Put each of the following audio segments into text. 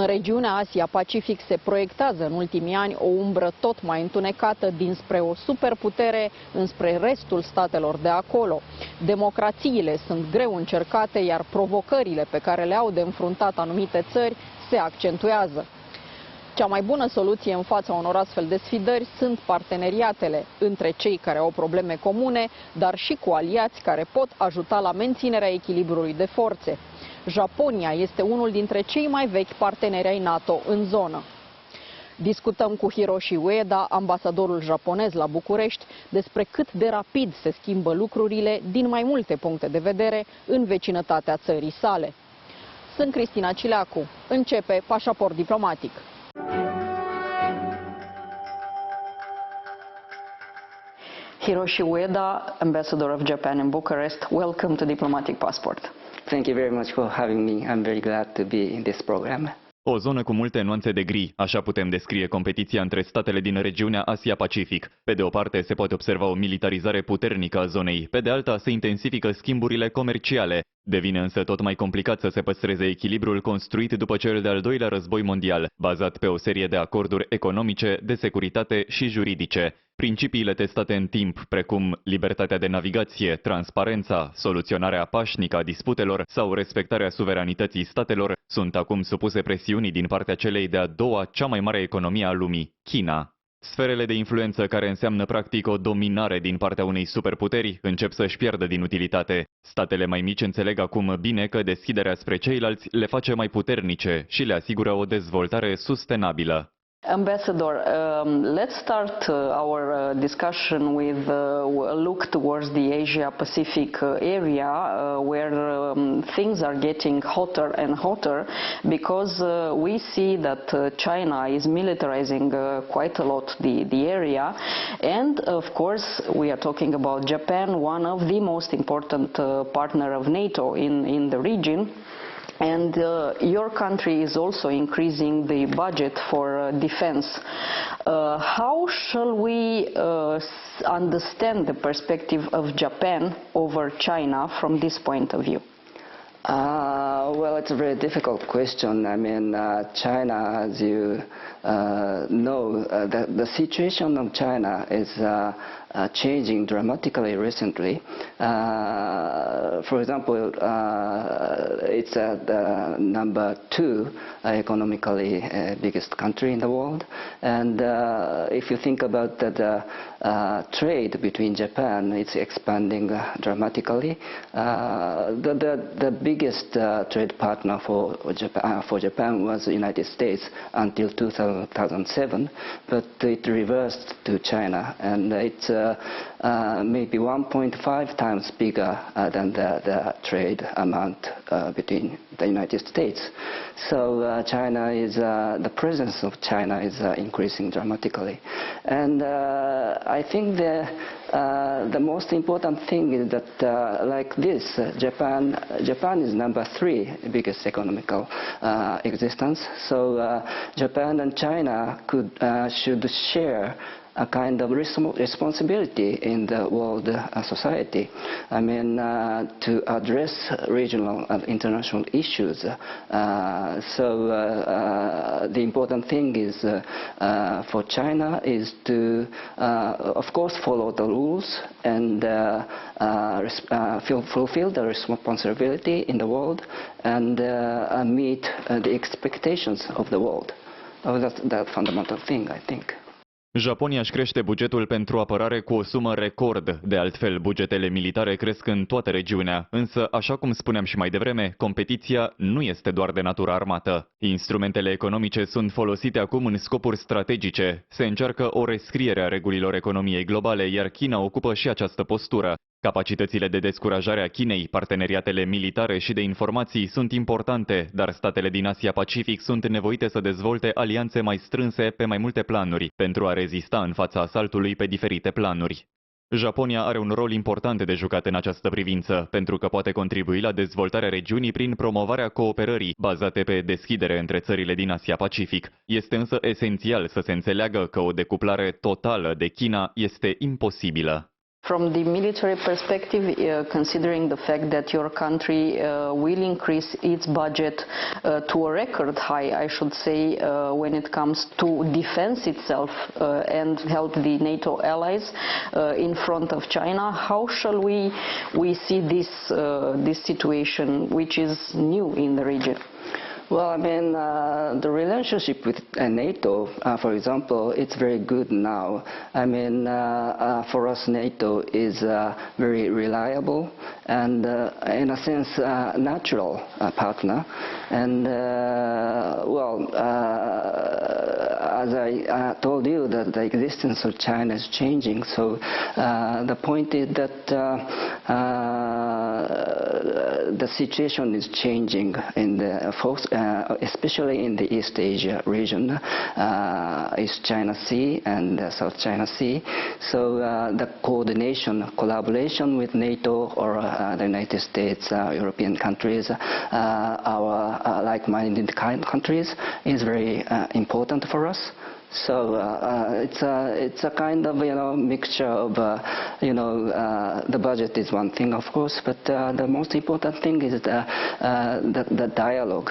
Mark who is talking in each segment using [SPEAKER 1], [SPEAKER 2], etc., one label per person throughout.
[SPEAKER 1] În regiunea Asia-Pacific se proiectează în ultimii ani o umbră tot mai întunecată dinspre o superputere înspre restul statelor de acolo. Democrațiile sunt greu încercate, iar provocările pe care le au de înfruntat anumite țări se accentuează. Cea mai bună soluție în fața unor astfel de sfidări sunt parteneriatele între cei care au probleme comune, dar și cu aliați care pot ajuta la menținerea echilibrului de forțe. Japonia este unul dintre cei mai vechi parteneri ai NATO în zonă. Discutăm cu Hiroshi Ueda, ambasadorul japonez la București, despre cât de rapid se schimbă lucrurile din mai multe puncte de vedere în vecinătatea țării sale. Sunt Cristina Cileacu. Începe Pașaport diplomatic. Hiroshi Ueda, ambassador of Japan in Bucharest, welcome to Diplomatic Passport.
[SPEAKER 2] Thank you very much for having me. I'm very glad to be in this program.
[SPEAKER 3] O zonă cu multe nuanțe de gri, așa putem descrie competiția între statele din regiunea Asia-Pacific. Pe de o parte se poate observa o militarizare puternică a zonei, pe de alta se intensifică schimburile comerciale. Devine însă tot mai complicat să se păstreze echilibrul construit după cel de-al doilea război mondial, bazat pe o serie de acorduri economice, de securitate și juridice. Principiile testate în timp, precum libertatea de navigație, transparența, soluționarea pașnică a disputelor sau respectarea suveranității statelor, sunt acum supuse presiunii din partea celei de-a doua cea mai mare economie a lumii, China. Sferele de influență, care înseamnă practic o dominare din partea unei superputeri, încep să-și piardă din utilitate. Statele mai mici înțeleg acum bine că deschiderea spre ceilalți le face mai puternice și le asigură o dezvoltare sustenabilă.
[SPEAKER 1] Ambassador, let's start our discussion with a look towards the Asia-Pacific area, where things are getting hotter and hotter, because we see that China is militarizing quite a lot the area, and of course we are talking about Japan, one of the most important partner of NATO in the region. And your country is also increasing the budget for defense. How shall we understand the perspective of Japan over China from this point of view?
[SPEAKER 2] Well, it's a very difficult question. I mean, China, as you know, the situation of China is changing dramatically recently. For example, it's the number 2 economically biggest country in the world. And if you think about the trade between Japan, it's expanding dramatically. The biggest trade partner for Japan was the United States until 2007, but it reversed to China, and it's maybe 1.5 times bigger than the trade amount between the United States. So China is the presence of China is increasing dramatically, and I think the most important thing is that like this, Japan is number 3 biggest economical existence. So Japan and China should share a kind of responsibility in the world society. I mean, to address regional and international issues. So the important thing is for China is to, of course, follow the rules and fulfill the responsibility in the world and meet the expectations of the world. That's the fundamental thing, I think.
[SPEAKER 3] Japonia își crește bugetul pentru apărare cu o sumă record. De altfel, bugetele militare cresc în toată regiunea. Însă, așa cum spuneam și mai devreme, competiția nu este doar de natură armată. Instrumentele economice sunt folosite acum în scopuri strategice. Se încearcă o rescriere a regulilor economiei globale, iar China ocupă și această postură. Capacitățile de descurajare a Chinei, parteneriatele militare și de informații sunt importante, dar statele din Asia-Pacific sunt nevoite să dezvolte alianțe mai strânse pe mai multe planuri, pentru a rezista în fața asaltului pe diferite planuri. Japonia are un rol important de jucat în această privință, pentru că poate contribui la dezvoltarea regiunii prin promovarea cooperării bazate pe deschidere între țările din Asia-Pacific. Este însă esențial să se înțeleagă că o decuplare totală de China este imposibilă.
[SPEAKER 1] From the military perspective, considering the fact that your country will increase its budget to a record high, I should say, when it comes to defense itself and help the NATO allies in front of China, how shall we see this situation, which is new in the region?
[SPEAKER 2] Well, I mean, the relationship with NATO, for example, it's very good now. I mean, for us, NATO is very reliable and, in a sense, natural partner. And, well, as I told you, that the existence of China is changing. So the point is that the situation is changing in the especially in the East Asia region, East China Sea and South China Sea. So the collaboration with NATO or the United States, European countries, our like-minded countries is very important for us. So it's a kind of mixture of the budget is one thing, of course, but the most important thing is the dialogue,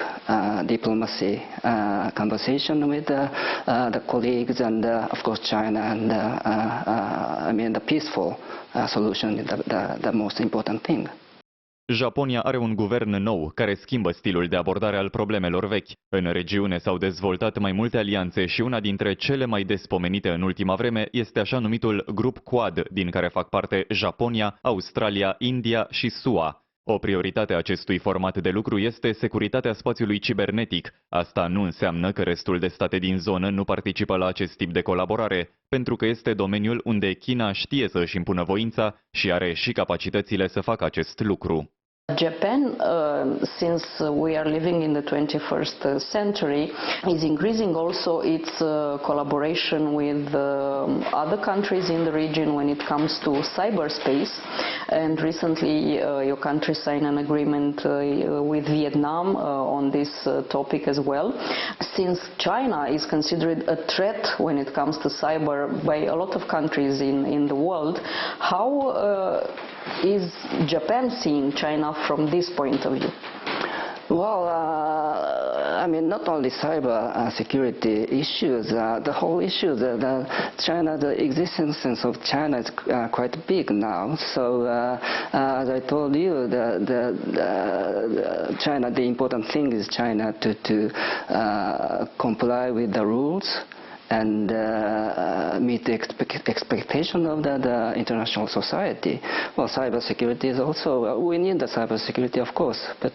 [SPEAKER 2] diplomacy, conversation with the colleagues and of course China, and I mean the peaceful solution is the most important thing.
[SPEAKER 3] Japonia are un guvern nou care schimbă stilul de abordare al problemelor vechi. În regiune s-au dezvoltat mai multe alianțe și una dintre cele mai des pomenite în ultima vreme este așa numitul grup Quad, din care fac parte Japonia, Australia, India și SUA. O prioritate a acestui format de lucru este securitatea spațiului cibernetic. Asta nu înseamnă că restul de state din zonă nu participă la acest tip de colaborare, pentru că este domeniul unde China știe să își impună voința și are și capacitățile să facă acest lucru.
[SPEAKER 1] Japan, since we are living in the 21st century, is increasing also its collaboration with other countries in the region when it comes to cyberspace. And recently your country signed an agreement with Vietnam on this topic as well. Since China is considered a threat when it comes to cyber by a lot of countries in the world, how is Japan seeing China from this point of view?
[SPEAKER 2] Well, I mean, not only cyber security issues, the whole issue, the existence of China is quite big now. So, as I told you, China, the important thing is China to comply with the rules and meet the expectation of the international society. Well, cybersecurity is also, we need the cybersecurity, of course, but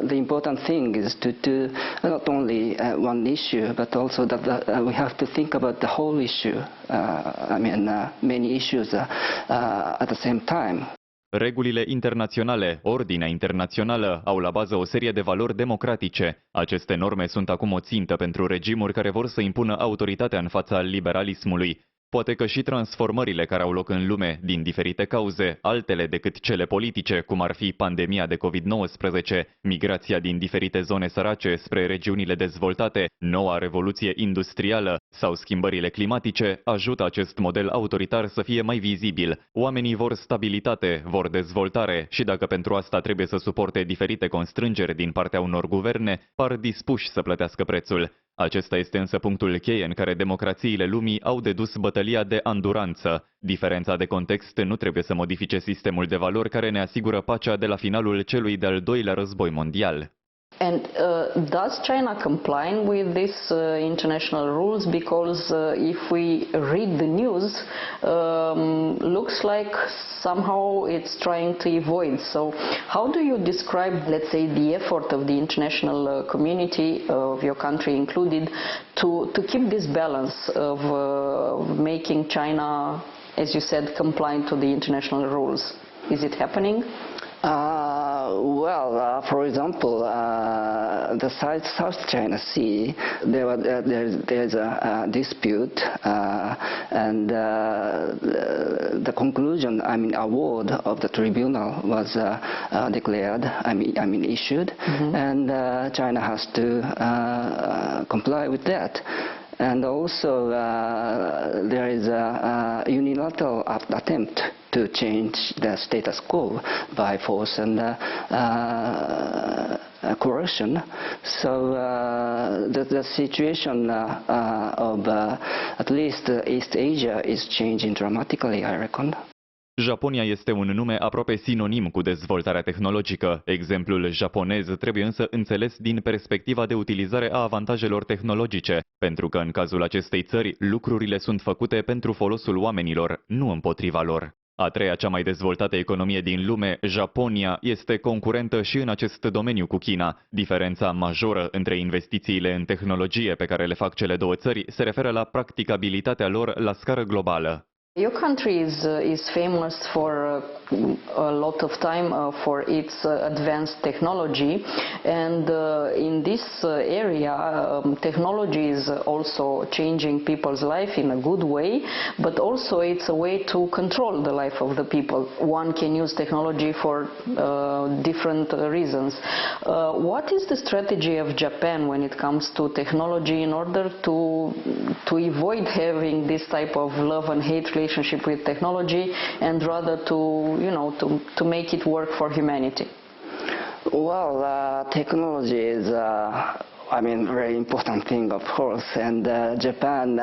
[SPEAKER 2] the important thing is to not only one issue, but also that we have to think about the whole issue. I mean, many issues at the same time.
[SPEAKER 3] Regulile internaționale, ordinea internațională, au la bază o serie de valori democratice. Aceste norme sunt acum o țintă pentru regimuri care vor să impună autoritatea în fața liberalismului. Poate că și transformările care au loc în lume, din diferite cauze, altele decât cele politice, cum ar fi pandemia de COVID-19, migrația din diferite zone sărace spre regiunile dezvoltate, noua revoluție industrială sau schimbările climatice, ajută acest model autoritar să fie mai vizibil. Oamenii vor stabilitate, vor dezvoltare și dacă pentru asta trebuie să suporte diferite constrângeri din partea unor guverne, par dispuși să plătească prețul. Acesta este însă punctul cheie în care democrațiile lumii au de dus bătălia de anduranță. Diferența de context nu trebuie să modifice sistemul de valori care ne asigură pacea de la finalul celui de-al doilea război mondial.
[SPEAKER 1] And does China comply with these international rules? Because if we read the news, looks like somehow it's trying to avoid. So how do you describe, let's say, the effort of the international community, of your country included, to keep this balance of making China, as you said, compliant to the international rules? Is it happening?
[SPEAKER 2] Well, for example, the South China Sea, there's a dispute, and the conclusion, I mean, award of the tribunal was declared, I mean, issued, and China has to comply with that. and also there is a unilateral attempt to change the status quo by force and coercion. So the situation of at least East Asia is changing dramatically, I reckon.
[SPEAKER 3] Japonia este un nume aproape sinonim cu dezvoltarea tehnologică. Exemplul japonez trebuie însă înțeles din perspectiva de utilizare a avantajelor tehnologice, pentru că în cazul acestei țări lucrurile sunt făcute pentru folosul oamenilor, nu împotriva lor. A treia cea mai dezvoltată economie din lume, Japonia, este concurentă și în acest domeniu cu China. Diferența majoră între investițiile în tehnologie pe care le fac cele două țări se referă la practicabilitatea lor la scară globală.
[SPEAKER 1] Your country is famous for a lot of time for its advanced technology, and in this area technology is also changing people's life in a good way, but also it's a way to control the life of the people. One can use technology for different reasons. What is the strategy of Japan when it comes to technology in order to avoid having this type of love and hate relationship with technology, and rather to make it work for humanity?
[SPEAKER 2] Well, technology is I mean, very important thing, of course, and Japan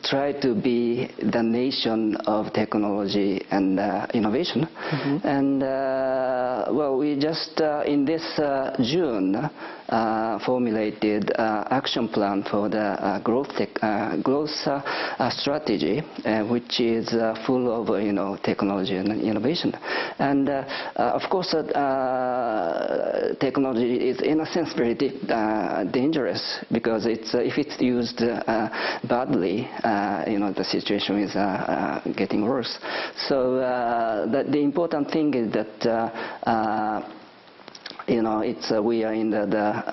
[SPEAKER 2] tried to be the nation of technology and innovation. And well, we just in this June formulated action plan for the growth strategy, which is full of technology and innovation. And of course, technology is in a sense very dangerous, because if it's used badly, the situation is getting worse. So the important thing is that we are in the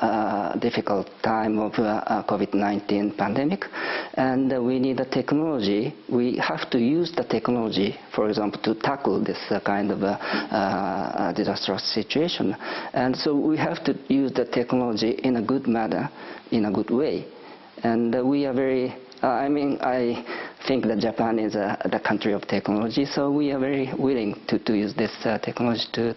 [SPEAKER 2] difficult time of COVID-19 pandemic, and we need the technology. We have to use the technology, for example, to tackle this kind of disastrous situation. And so we have to use the technology in a good manner, in a good way. And we are very I think that Japan is the country of technology, so we are very willing to use this technology to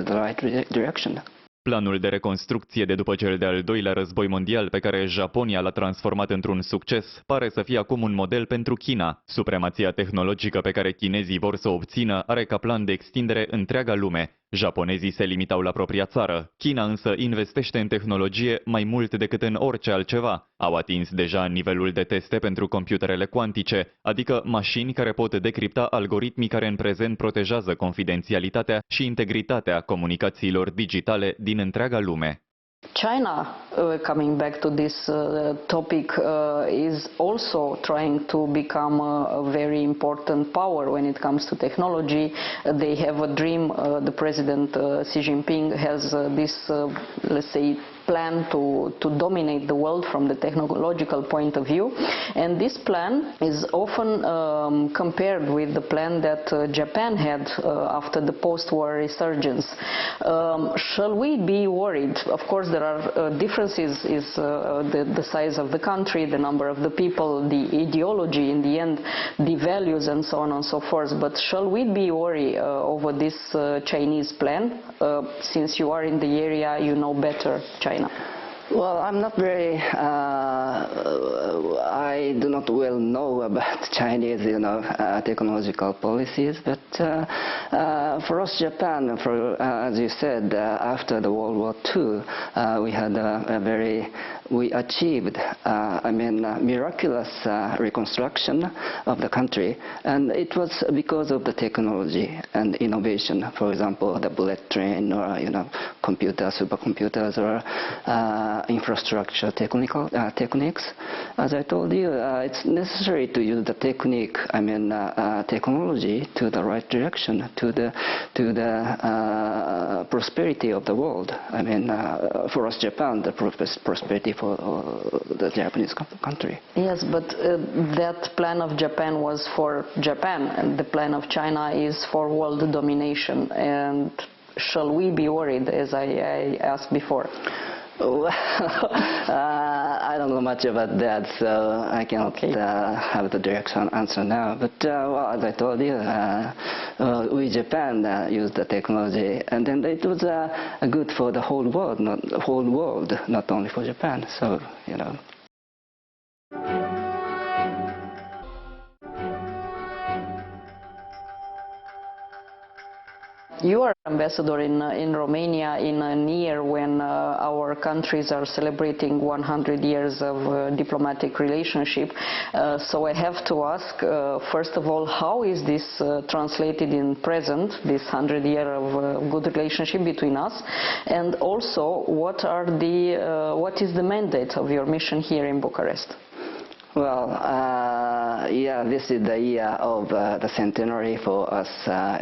[SPEAKER 2] the right direction.
[SPEAKER 3] Planul de reconstrucție de după cel de-al doilea război mondial, pe care Japonia l-a transformat într-un succes, pare să fie acum un model pentru China. Supremația tehnologică pe care chinezii vor să o obțină are ca plan de extindere întreaga lume. Japonezii se limitau la propria țară. China însă investește în tehnologie mai mult decât în orice altceva. Au atins deja nivelul de teste pentru computerele cuantice, adică mașini care pot decripta algoritmii care în prezent protejează confidențialitatea și integritatea comunicațiilor digitale din întreaga lume.
[SPEAKER 1] China, coming back to this topic, is also trying to become a very important power when it comes to technology. They have a dream. The president Xi Jinping has this, let's say, plan to dominate the world from the technological point of view, and this plan is often compared with the plan that Japan had after the post-war resurgence. Shall we be worried? Of course there are differences, is the size of the country, the number of the people, the ideology in the end, the values and so on and so forth, but shall we be worried over this Chinese plan? Since you are in the area, you know better China.
[SPEAKER 2] Well, I'm not very, I do not well know about Chinese, technological policies, but for us, Japan, as you said, after the World War II, we had we achieved, miraculous reconstruction of the country, and it was because of the technology and innovation. For example, the bullet train, or computers, supercomputers, or infrastructure techniques. As I told you, it's necessary to use the technology to the right direction, to the prosperity of the world. For us, Japan, the prosperity for the Japanese country.
[SPEAKER 1] Yes, but that plan of Japan was for Japan, and the plan of China is for world domination. And shall we be worried, as I asked before?
[SPEAKER 2] Well, I don't know much about that, so I cannot have the direct answer now. But well, as I told you, we Japan used the technology, and then it was good for the whole world, not only for Japan. So you know.
[SPEAKER 1] You are ambassador in Romania in a year when our countries are celebrating 100 years of diplomatic relationship. So I have to ask, first of all, how is this translated in present, this 100 year of good relationship between us? And also, what is the mandate of your mission here in Bucharest?
[SPEAKER 2] Well, yeah, this is the year of the centenary for us,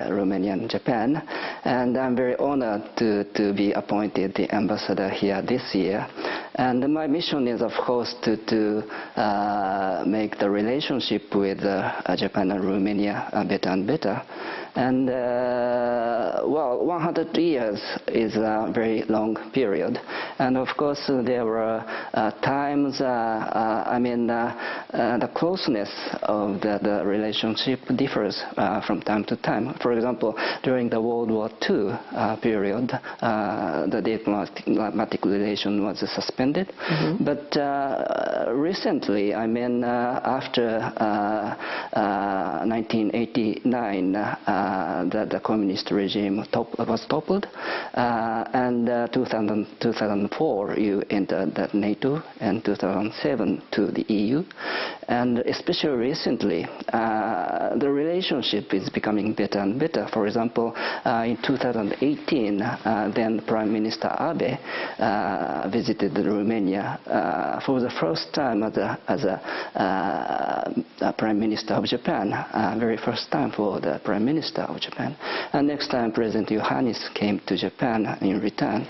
[SPEAKER 2] Romania and Japan, and I'm very honored to be appointed the ambassador here this year. And my mission is, of course, to make the relationship with Japan and Romania better and better. And well, 100 years is a very long period, and of course there were times, I mean, the closeness of the relationship differs from time to time. For example, during the World War II period, the diplomatic relation was suspended. Mm-hmm. But recently, I mean, after 1989, the communist regime was toppled, and 2004 you entered the NATO, and 2007 to the EU, and especially recently the relationship is becoming better and better. For example, in 2018, then Prime Minister Abe visited Romania for the first time as a Prime Minister of Japan, very first time for the Prime Minister of Japan. And next time President Yohannis came to Japan in return.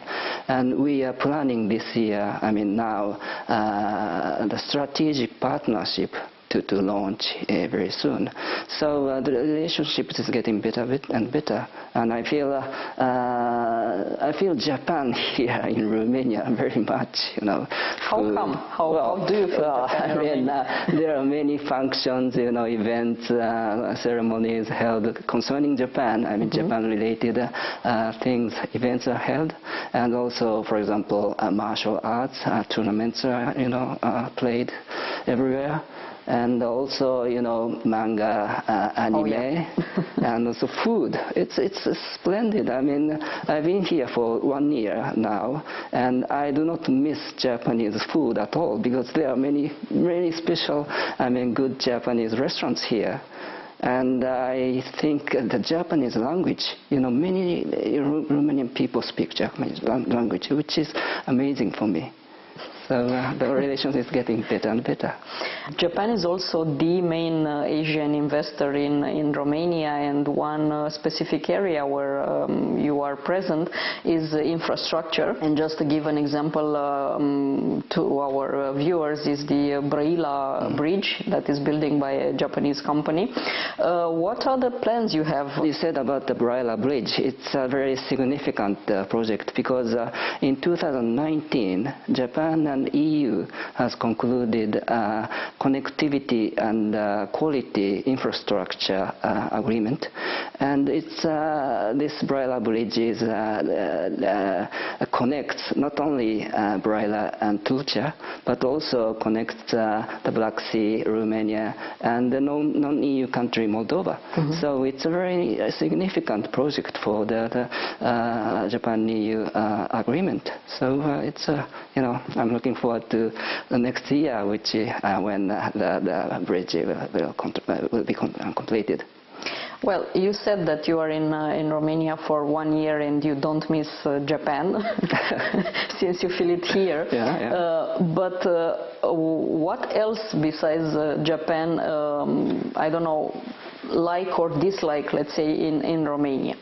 [SPEAKER 2] And we are planning this year, I mean now, the strategic partnership to launch very soon. So the relationship is getting better and better, and I feel Japan here in Romania very much, you know.
[SPEAKER 1] How come? How do you feel Japan in Romania?
[SPEAKER 2] There are many functions, you know, events, ceremonies held concerning Japan. I mean, mm-hmm. Japan-related events are held, and also, for example, martial arts tournaments are, you know, played everywhere. And also, you know, manga, anime, oh, yeah. And also food. It's splendid. I mean, I've been here for 1 year now, and I do not miss Japanese food at all, because there are many special, I mean, good Japanese restaurants here. And I think the Japanese language, you know, many Romanian people speak Japanese language, which is amazing for me. So the relation is getting better and better.
[SPEAKER 1] Japan is also the main Asian investor in Romania, and one specific area where you are present is infrastructure. And just to give an example to our viewers is the Brăila Bridge that is building by a Japanese company. What are the plans you have?
[SPEAKER 2] You said about the Brăila Bridge. It's a very significant project because in 2019, Japan and EU has concluded connectivity and quality infrastructure agreement, and it's this Brăila Bridge is connects not only Brăila and Tulcea, but also connects the Black Sea, Romania, and the non-EU country Moldova. Mm-hmm. So it's a very significant project for the Japan-EU agreement. So it's you know, I'm looking forward to the next year, which when the bridge will be completed.
[SPEAKER 1] Well, you said that you are in Romania for 1 year and you don't miss Japan, since you feel it here.
[SPEAKER 2] Yeah, yeah.
[SPEAKER 1] But what else besides Japan, I don't know, like or dislike, let's say, in Romania?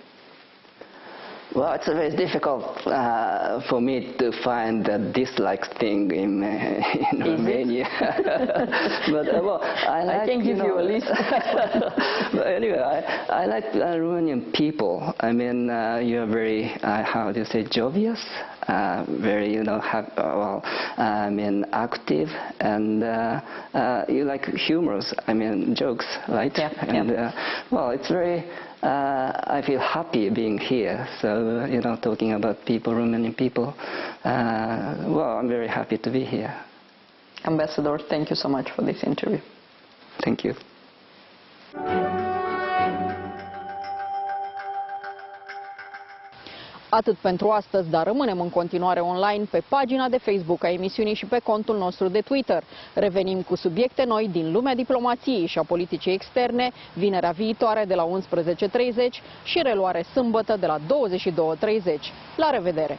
[SPEAKER 2] Well, it's very difficult for me to find the dislike thing in Romania. But well,
[SPEAKER 1] I can give you a list.
[SPEAKER 2] But anyway, I like Romanian people. I mean, you're very, how do you say, jovious, very, I mean, active, and you like humorous, I mean, jokes, right?
[SPEAKER 1] Yeah.
[SPEAKER 2] And well, it's very. I feel happy being here. So, talking about people, Romanian people, well, I'm very happy to be here.
[SPEAKER 1] Ambassador, thank you so much for this interview.
[SPEAKER 2] Thank you.
[SPEAKER 1] Atât pentru astăzi, dar rămânem în continuare online pe pagina de Facebook a emisiunii și pe contul nostru de Twitter. Revenim cu subiecte noi din lumea diplomației și a politicii externe, vinerea viitoare de la 11:30 și reluare sâmbătă de la 22:30. La revedere!